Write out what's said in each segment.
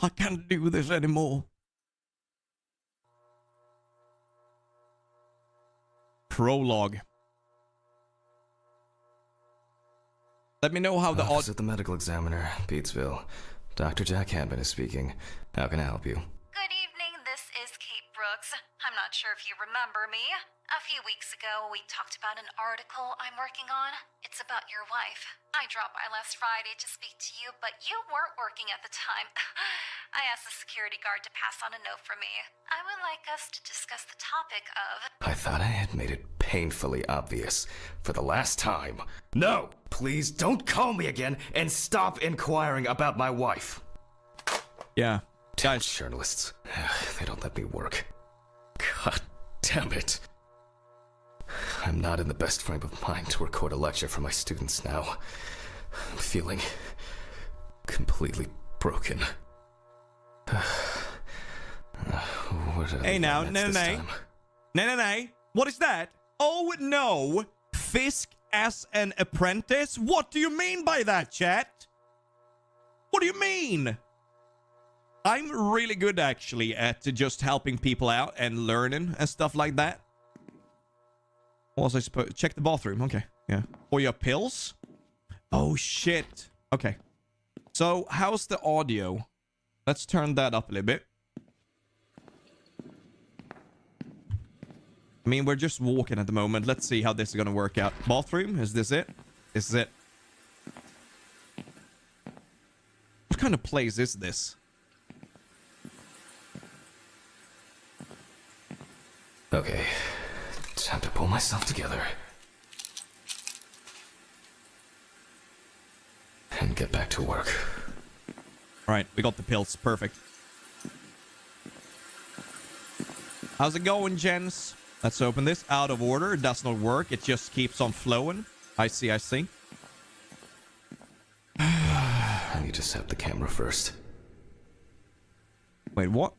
I can't do this anymore. Prologue. Let me know how the Office of the medical examiner, Pete'sville. Dr. Jack Hanman is speaking. How can I help you? Good evening, this is Kate Brooks. I'm not sure if you remember me. A few weeks ago, we talked about an article I'm working on. It's about your wife. I dropped by last Friday to speak to you, but you weren't working at the time. I asked the security guard to pass on a note for me. I would like us to discuss the topic of... I thought I had made it painfully obvious for the last time. No! Please don't call me again and stop inquiring about my wife. Yeah. Damn journalists. They don't let me work. God damn it. I'm not in the best frame of mind to record a lecture for my students now. I'm feeling completely broken. Hey now, no. What is that? Oh no! Fisk as an apprentice? What do you mean by that, chat? What do you mean? I'm really good actually at just helping people out and learning and stuff like that. What was I supposed? Check the bathroom. Okay, yeah. For your pills? Oh shit. Okay. So how's the audio? Let's turn that up a little bit. I mean, we're just walking at the moment. Let's see how this is gonna work out. Bathroom? Is this it? This is it. What kind of place is this? Okay, time to pull myself together. And get back to work. Alright, we got the pills. Perfect. How's it going, gents? Let's open this. Out of order. It does not work. It just keeps on flowing. I see. I need to set the camera first. Wait, what?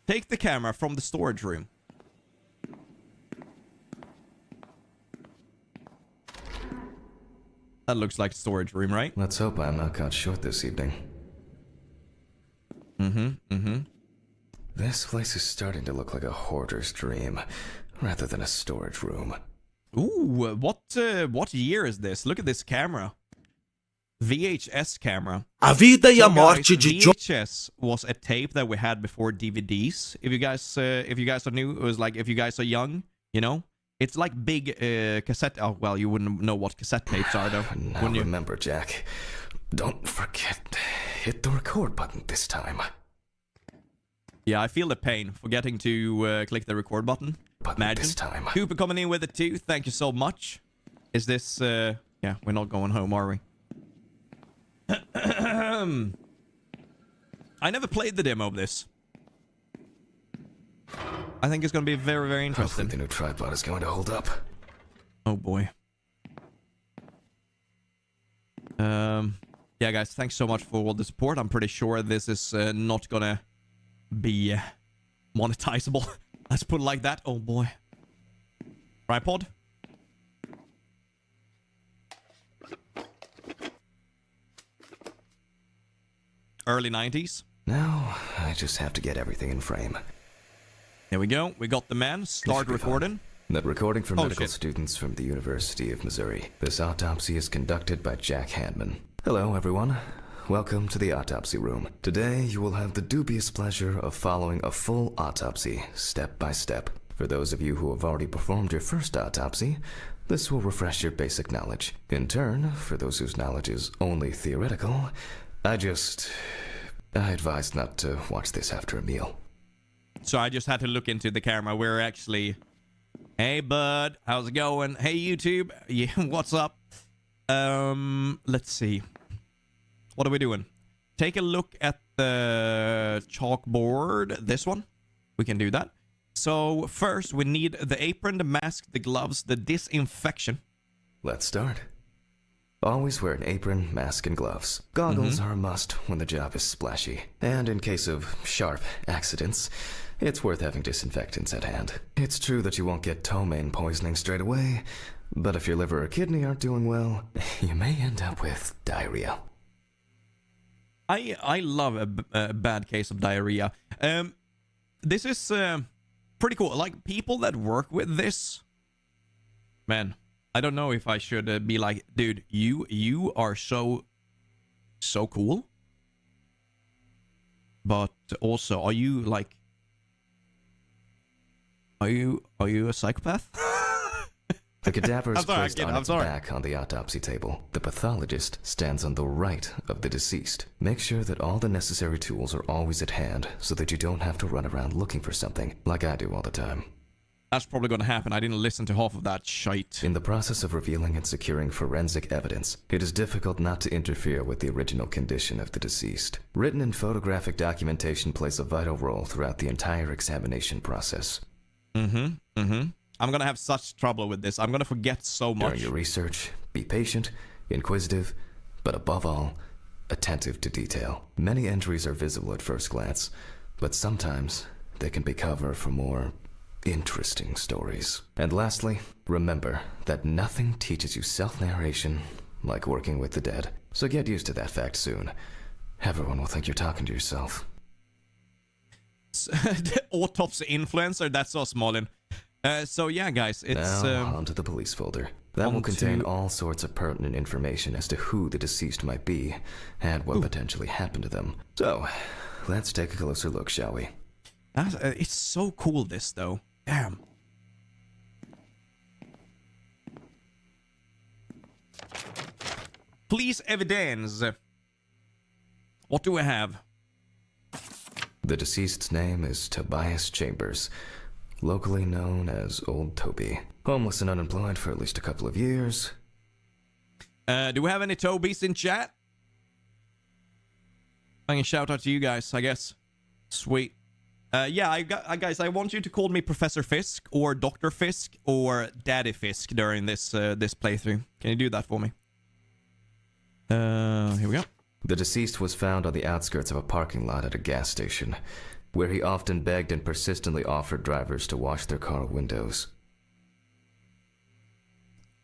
Take the camera from the storage room. That looks like storage room, right? Let's hope I'm not caught short this evening. This place is starting to look like a hoarder's dream, rather than a storage room. Ooh, what year is this? Look at this camera. VHS camera. A vida e a So guys, morte de John. VHS was a tape that we had before DVDs. If you guys are new, it was like if you guys are young, you know, it's like big cassette. Oh well, you wouldn't know what cassette tapes are though. Now Wouldn't you? remember, Jack, don't forget, hit the record button this time. Yeah, I feel the pain forgetting to click the record button. Imagine. This time. Cooper coming in with it too. Thank you so much. Is this? Yeah, we're not going home, are we? I never played the demo of this. I think it's going to be very, very interesting. Hopefully the new tripod is going to hold up. Oh boy. Yeah, guys, thanks so much for all the support. I'm pretty sure this is not gonna be monetizable. Let's put it like that. Oh boy. Tripod. Early 90s. Now, I just have to get everything in frame. There we go. We got the man. Start recording. That recording for Oh, medical shit. students from the University of Missouri. This autopsy is conducted by Jack Hanman. Hello, everyone. Welcome to the autopsy room. Today, you will have the dubious pleasure of following a full autopsy, step by step. For those of you who have already performed your first autopsy, this will refresh your basic knowledge. In turn, for those whose knowledge is only theoretical, I advise not to watch this after a meal. So I just had to look into the camera. We're actually... Hey, bud. How's it going? Hey, YouTube. Yeah, what's up? Let's see. What are we doing? Take a look at the chalkboard. This one. We can do that. So first, we need the apron, the mask, the gloves, the disinfection. Let's start. Always wear an apron, mask, and gloves. Goggles are a must when the job is splashy. And in case of sharp accidents, it's worth having disinfectants at hand. It's true that you won't get ptomaine poisoning straight away, but if your liver or kidney aren't doing well, you may end up with diarrhea. I love a bad case of diarrhea. This is pretty cool. Like, people that work with this, man, I don't know if I should be like, dude, you are so cool. But also, are you like, are you a psychopath? The cadaver is placed on I'm its sorry. back on the autopsy table. The pathologist stands on the right of the deceased. Make sure that all the necessary tools are always at hand so that you don't have to run around looking for something, like I do all the time. That's probably gonna happen. I didn't listen to half of that shite. In the process of revealing and securing forensic evidence, it is difficult not to interfere with the original condition of the deceased. Written and photographic documentation plays a vital role throughout the entire examination process. I'm gonna have such trouble with this. I'm gonna forget so much. During your research, be patient, inquisitive, but above all, attentive to detail. Many entries are visible at first glance, but sometimes they can be cover for more interesting stories. And lastly, remember that nothing teaches you self-narration like working with the dead. So get used to that fact soon. Everyone will think you're talking to yourself. The autopsy influencer, that's so Smolin. So yeah, guys, it's now onto the police folder. That will contain all sorts of pertinent information as to who the deceased might be and what potentially happened to them. So, let's take a closer look, shall we? It's so cool, this though. Damn. Police evidence. What do we have? The deceased's name is Tobias Chambers, locally known as Old Toby. Homeless and unemployed for at least a couple of years. Do we have any Tobys in chat? I can shout out to you guys, I guess. Sweet. Yeah, guys, I want you to call me Professor Fisk or Dr. Fisk or Daddy Fisk during this this playthrough. Can you do that for me? Here we go. The deceased was found on the outskirts of a parking lot at a gas station, where he often begged and persistently offered drivers to wash their car windows.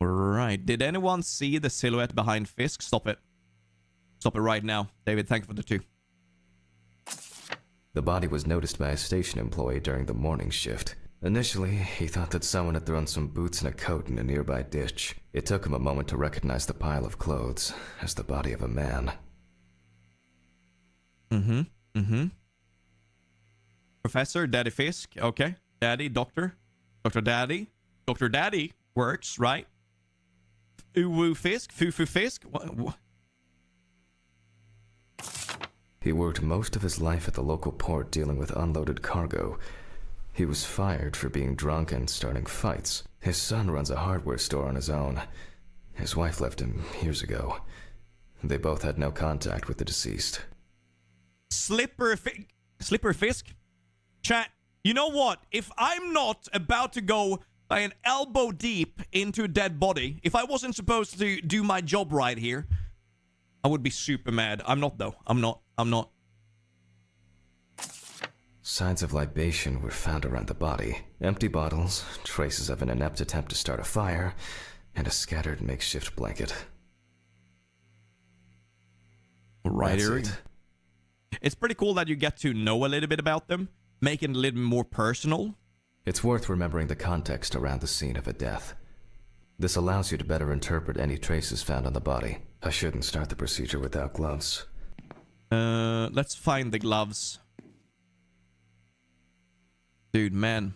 Right. Did anyone see the silhouette behind Fisk? Stop it. Stop it right now. David, thank you for the 2. The body was noticed by a station employee during the morning shift. Initially, he thought that someone had thrown some boots and a coat in a nearby ditch. It took him a moment to recognize the pile of clothes as the body of a man. Professor Daddy Fisk, okay. Daddy, Doctor. Dr. Daddy. Dr. Daddy works, right? Uwu Fisk, Fufu Fisk. What? He worked most of his life at the local port dealing with unloaded cargo. He was fired for being drunk and starting fights. His son runs a hardware store on his own. His wife left him years ago. They both had no contact with the deceased. Slipper Fisk? Chat, you know what? If I'm not about to go by an elbow deep into a dead body, if I wasn't supposed to do my job right here, I would be super mad. I'm not, though. I'm not. Signs of libation were found around the body. Empty bottles, traces of an inept attempt to start a fire, and a scattered makeshift blanket. Right. That's it. It's pretty cool that you get to know a little bit about them, make it a little bit more personal. It's worth remembering the context around the scene of a death. This allows you to better interpret any traces found on the body. I shouldn't start the procedure without gloves. Let's find the gloves. Dude, man.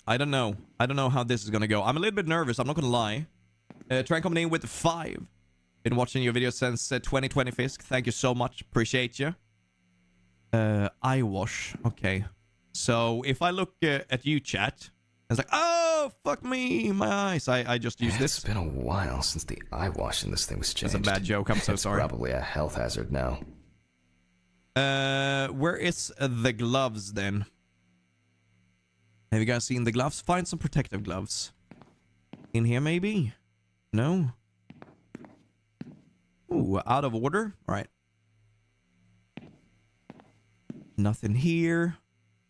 I don't know. I don't know how this is gonna go. I'm a little bit nervous, I'm not gonna lie. Try coming in with 5. Been watching your videos since 2020, Fisk. Thank you so much. Appreciate you. Eye wash. Okay. So, if I look at you, chat, it's like, oh, fuck me, my eyes. I just used this. It's been a while since the eye wash in this thing was changed. That's a bad joke. I'm so it's sorry. Probably a health hazard now. Where is the gloves, then? Have you guys seen the gloves? Find some protective gloves. In here, maybe? No? Ooh, out of order? Alright. Nothing here.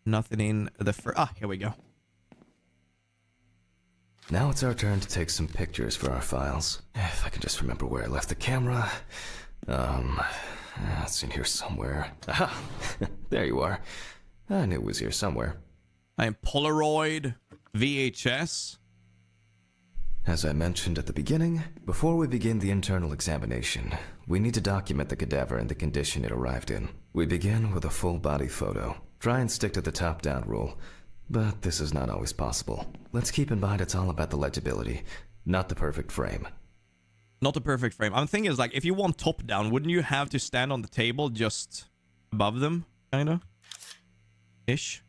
Nothing in the here we go. Now it's our turn to take some pictures for our files. If I can just remember where I left the camera. It's in here somewhere. Aha! There you are. I knew it was here somewhere. I am Polaroid, VHS. As I mentioned at the beginning, before we begin the internal examination, we need to document the cadaver and the condition it arrived in. We begin with a full body photo. Try and stick to the top-down rule, but this is not always possible. Let's keep in mind it's all about the legibility, not the perfect frame. Not the perfect frame. I'm thinking is like, if you want top-down, wouldn't you have to stand on the table just above them, kinda? Ish.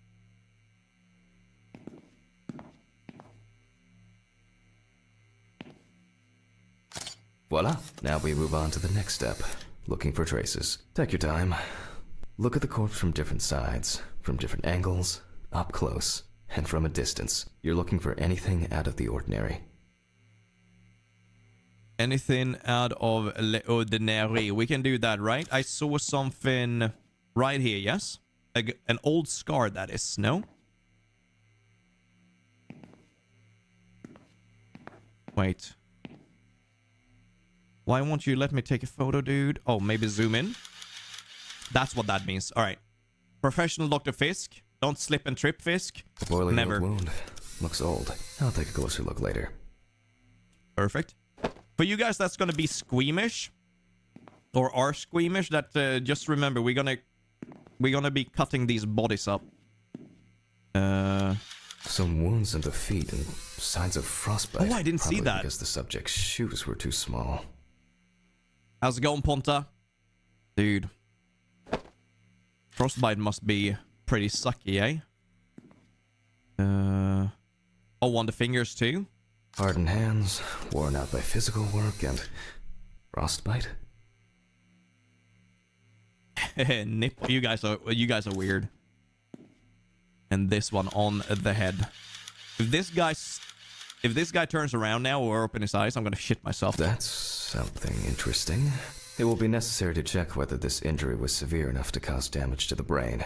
Voila! Now we move on to the next step, looking for traces. Take your time. Look at the corpse from different sides, from different angles, up close, and from a distance. You're looking for anything out of the ordinary. Anything out of the ordinary. We can do that, right? I saw something right here, yes? Like an old scar, that is, no? Wait. Why won't you let me take a photo, dude? Oh, maybe zoom in? That's what that means. All right. Professional Dr. Fisk. Don't slip and trip, Fisk. Poorly Never. healed wound. Looks old. I'll take a closer look later. Perfect. For you guys that's gonna be squeamish, or are squeamish, that just remember we're gonna be cutting these bodies up. Some wounds in the feet and signs of frostbite. Oh, I didn't see Probably that. because the subject's shoes were too small. How's it going, Ponta? Dude. Frostbite must be pretty sucky, eh? Oh, on the fingers too? Hardened hands, worn out by physical work, and frostbite. Nipple. You guys are weird. And this one on the head. If this guy turns around now or open his eyes, I'm gonna shit myself. That's something interesting. It will be necessary to check whether this injury was severe enough to cause damage to the brain.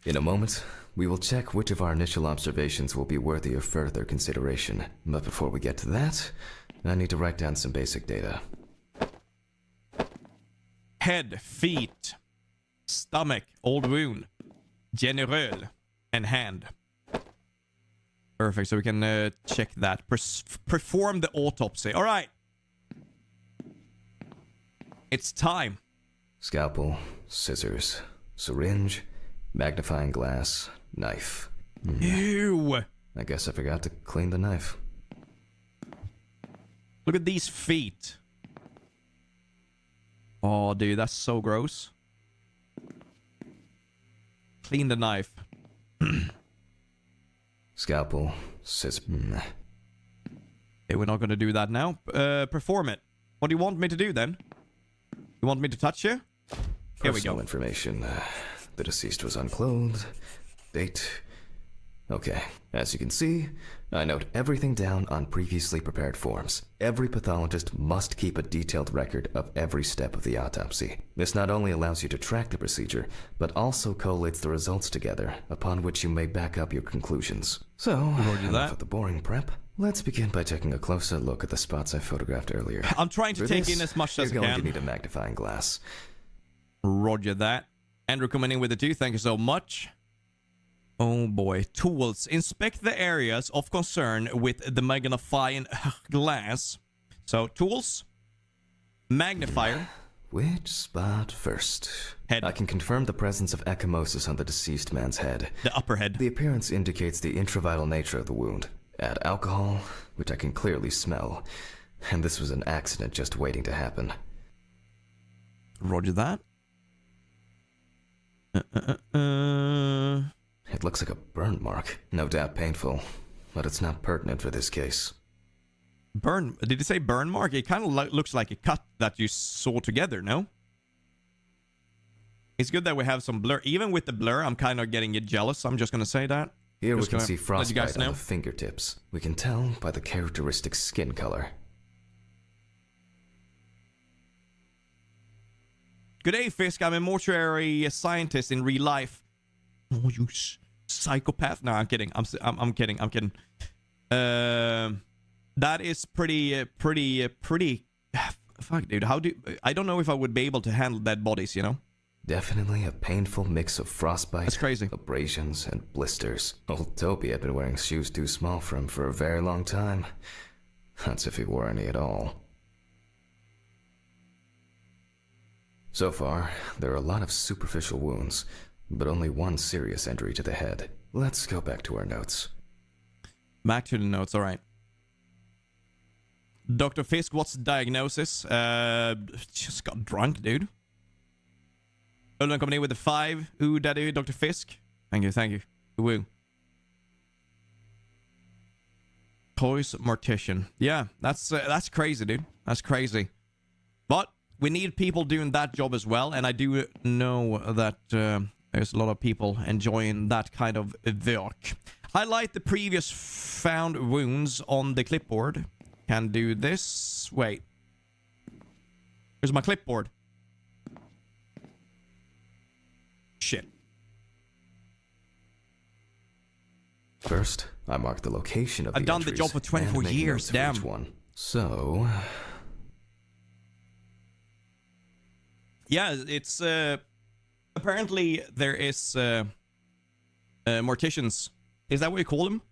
In a moment, we will check which of our initial observations will be worthy of further consideration. But before we get to that, I need to write down some basic data. Head, feet, stomach, old wound, general, and hand. Perfect, so we can check that. Perform the autopsy. All right. It's time. Scalpel, scissors, syringe, magnifying glass, knife. Ew. I guess I forgot to clean the knife. Look at these feet. Oh, dude, that's so gross. Clean the knife. Scalpel, scissors. Okay, we're not going to do that now. Perform it. What do you want me to do then? You want me to touch you? Here we Personal go. information. The deceased was unclothed. Date. Okay, as you can see, I note everything down on previously prepared forms. Every pathologist must keep a detailed record of every step of the autopsy. This not only allows you to track the procedure, but also collates the results together, upon which you may back up your conclusions. So, enough of the boring prep. Let's begin by taking a closer look at the spots I photographed earlier. I'm trying to take in as much as I you're going can. to need a magnifying glass. Roger that. Andrew coming in with the 2. Thank you so much. Oh boy. Tools. Inspect the areas of concern with the magnifying glass. So, tools. Magnifier. Which spot first? Head. I can confirm the presence of ecchymosis on the deceased man's head. The upper head. The appearance indicates the intravital nature of the wound. Add alcohol, which I can clearly smell. And this was an accident just waiting to happen. Roger that. It looks like a burn mark. No doubt painful, but it's not pertinent for this case. Burn. Did you say burn mark? It kind of looks like a cut that you saw together, no? It's good that we have some blur. Even with the blur, I'm kind of getting jealous. I'm just going to say that. Here we Just can gonna see let you frostbite guys on know. the fingertips. We can tell by the characteristic skin color. Good day, Fisk. I'm a mortuary scientist in real life. Oh, you psychopath. No, I'm kidding. I'm kidding. I'm kidding. That is pretty. Fuck, dude. I don't know if I would be able to handle dead bodies, you know? Definitely a painful mix of frostbite, That's crazy. abrasions, and blisters. Old Toby had been wearing shoes too small for him for a very long time. That's if he wore any at all. So far, there are a lot of superficial wounds, but only one serious injury to the head. Let's go back to our notes. Back to the notes, alright. Dr. Fisk, what's the diagnosis? Just got drunk, dude. Ulven coming in with the 5. Ooh, daddy, Dr. Fisk. Thank you. Woo. Toys Mortician. Yeah, that's crazy, dude. That's crazy. But we need people doing that job as well, and I do know that there's a lot of people enjoying that kind of work. Highlight the previous found wounds on the clipboard. Can do this. Wait. Here's my clipboard. Shit. First, I marked the location of the I've done the entries job for 24 and made years, notes for damn. each one. So, Yeah, it's apparently there is morticians. Is that what you call them?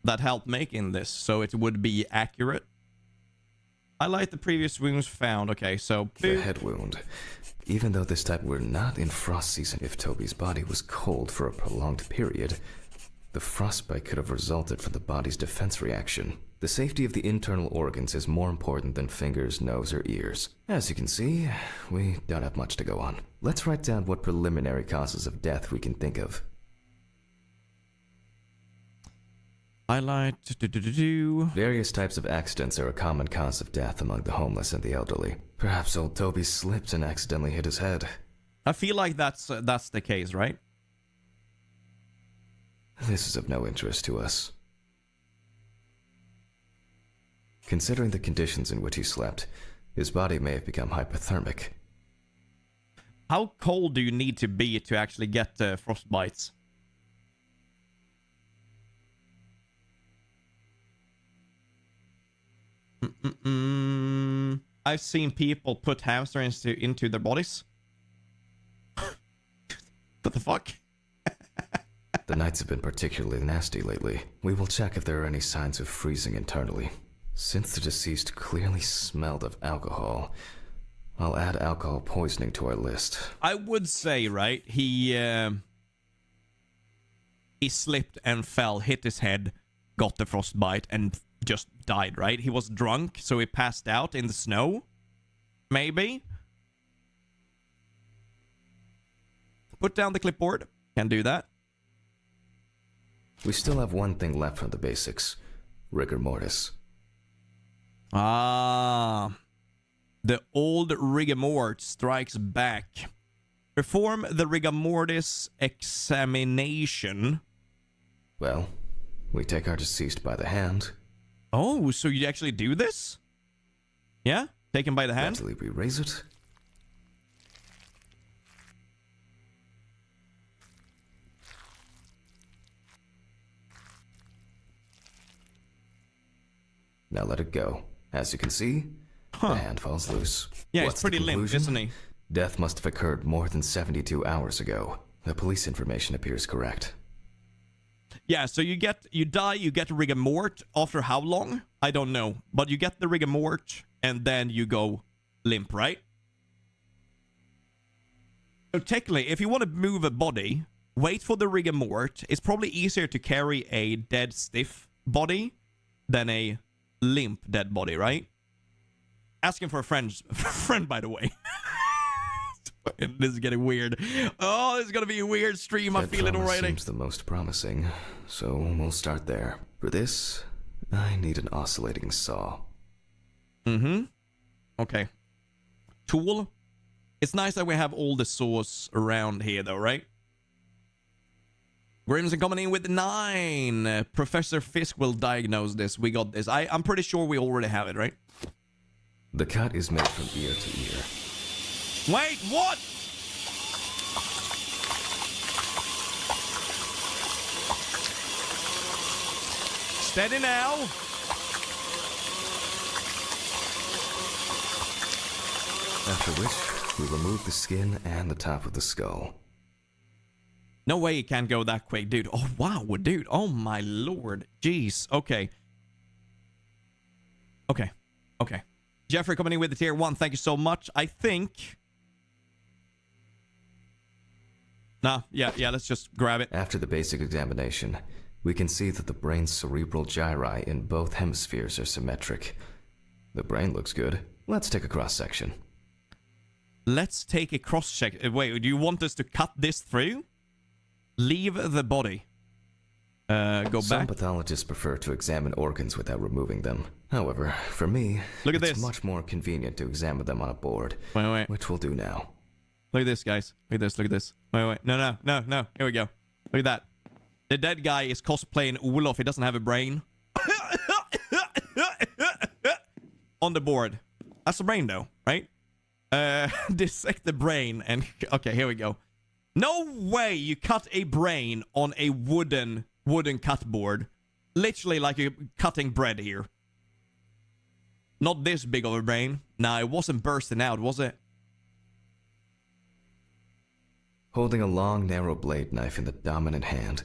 That help making this, so it would be accurate. Highlight the previous wounds found. Okay, so the head wound. Even though this type were not in frost season, if Toby's body was cold for a prolonged period, the frostbite could have resulted from the body's defense reaction. The safety of the internal organs is more important than fingers, nose, or ears. As you can see, we don't have much to go on. Let's write down what preliminary causes of death we can think of. highlight. Various types of accidents are a common cause of death among the homeless and the elderly. Perhaps old Toby slipped and accidentally hit his head. I feel like that's the case, right? This is of no interest to us. Considering the conditions in which he slept, his body may have become hypothermic. How cold do you need to be to actually get frostbites? I've seen people put hamsters into their bodies. What the fuck? The nights have been particularly nasty lately. We will check if there are any signs of freezing internally. Since the deceased clearly smelled of alcohol, I'll add alcohol poisoning to our list. I would say, right, he slipped and fell, hit his head, got the frostbite, and just died, right? He was drunk, so he passed out in the snow. Maybe. Put down the clipboard. Can do that. We still have one thing left from the basics. Rigor mortis. Ah. The old rigor mortis strikes back. Perform the rigor mortis examination. Well, we take our deceased by the hand. Oh, so you actually do this? Yeah? Take him by the hand? Gently we raise it. Now let it go. As you can see, the hand falls loose. Yeah, What's it's pretty the limp, conclusion? isn't he? Death must have occurred more than 72 hours ago. The police information appears correct. Yeah, so you die, you get rigor mort after how long? I don't know. But you get the rigor mort, and then you go limp, right? So technically, if you want to move a body, wait for the rigor mort. It's probably easier to carry a dead, stiff body than a limp dead body, right? Asking for a friend, by the way. This is getting weird. Oh, this is gonna be a weird stream. I feel it already. Seems the most promising, so we'll start there. For this, I need an oscillating saw. Okay. Tool. It's nice that we have all the saws around here, though, right? Grimson coming in with 9. Professor Fisk will diagnose this. We got this. I'm pretty sure we already have it, right? The cut is made from ear to ear. Wait, what? Steady now. After which, we remove the skin and the top of the skull. No way it can't go that quick, dude. Oh, wow, dude. Oh, my lord. Jeez. Okay. Okay. Okay. Jeffrey coming in with the tier 1. Thank you so much. I think... Nah, yeah, let's just grab it. After the basic examination, we can see that the brain's cerebral gyri in both hemispheres are symmetric. The brain looks good. Let's take a cross-section. Let's take a cross-section. Wait, do you want us to cut this through? Leave the body. Go Some back. pathologists prefer to examine organs without removing them. However, for me, Look at it's this. much more convenient to examine them on a board, Wait. which we'll do now. Look at this, guys. Look at this. Wait. No. Here we go. Look at that. The dead guy is cosplaying Olof. He doesn't have a brain. On the board. That's the brain, though, right? Dissect the brain and... Okay, here we go. No way you cut a brain on a wooden cut board. Literally like you're cutting bread here. Not this big of a brain. Nah, it wasn't bursting out, was it? Holding a long, narrow blade knife in the dominant hand,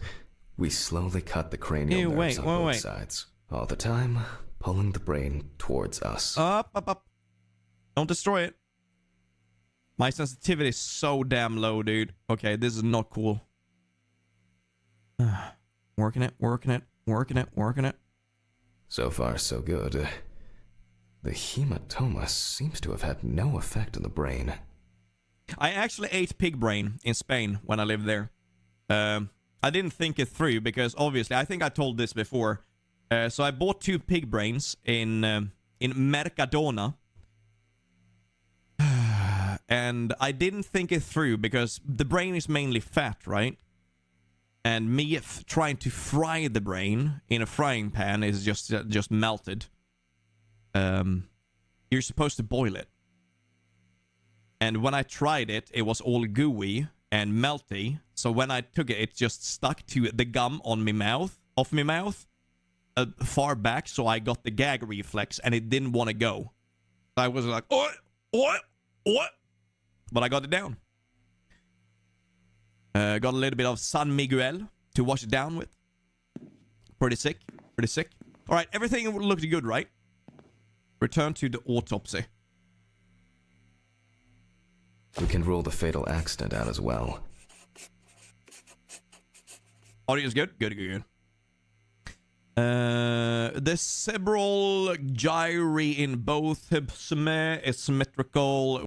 we slowly cut the cranial nerves on both sides. All the time, pulling the brain towards us. Up. Don't destroy it. My sensitivity is so damn low, dude. Okay, this is not cool. Working it. So far, so good. The hematoma seems to have had no effect on the brain. I actually ate pig brain in Spain when I lived there. I didn't think it through because obviously, I think I told this before. So I bought 2 pig brains in Mercadona. And I didn't think it through because the brain is mainly fat, right? And me trying to fry the brain in a frying pan is just melted. You're supposed to boil it. And when I tried it, it was all gooey and melty. So when I took it, it just stuck to the gum on my mouth, far back. So I got the gag reflex and it didn't want to go. I was like, what? But I got it down. Got a little bit of San Miguel to wash it down with. Pretty sick. All right, everything looked good, right? Return to the autopsy. We can rule the fatal accident out as well. Audio is good? Good. The cerebral gyri in both hips is symmetrical.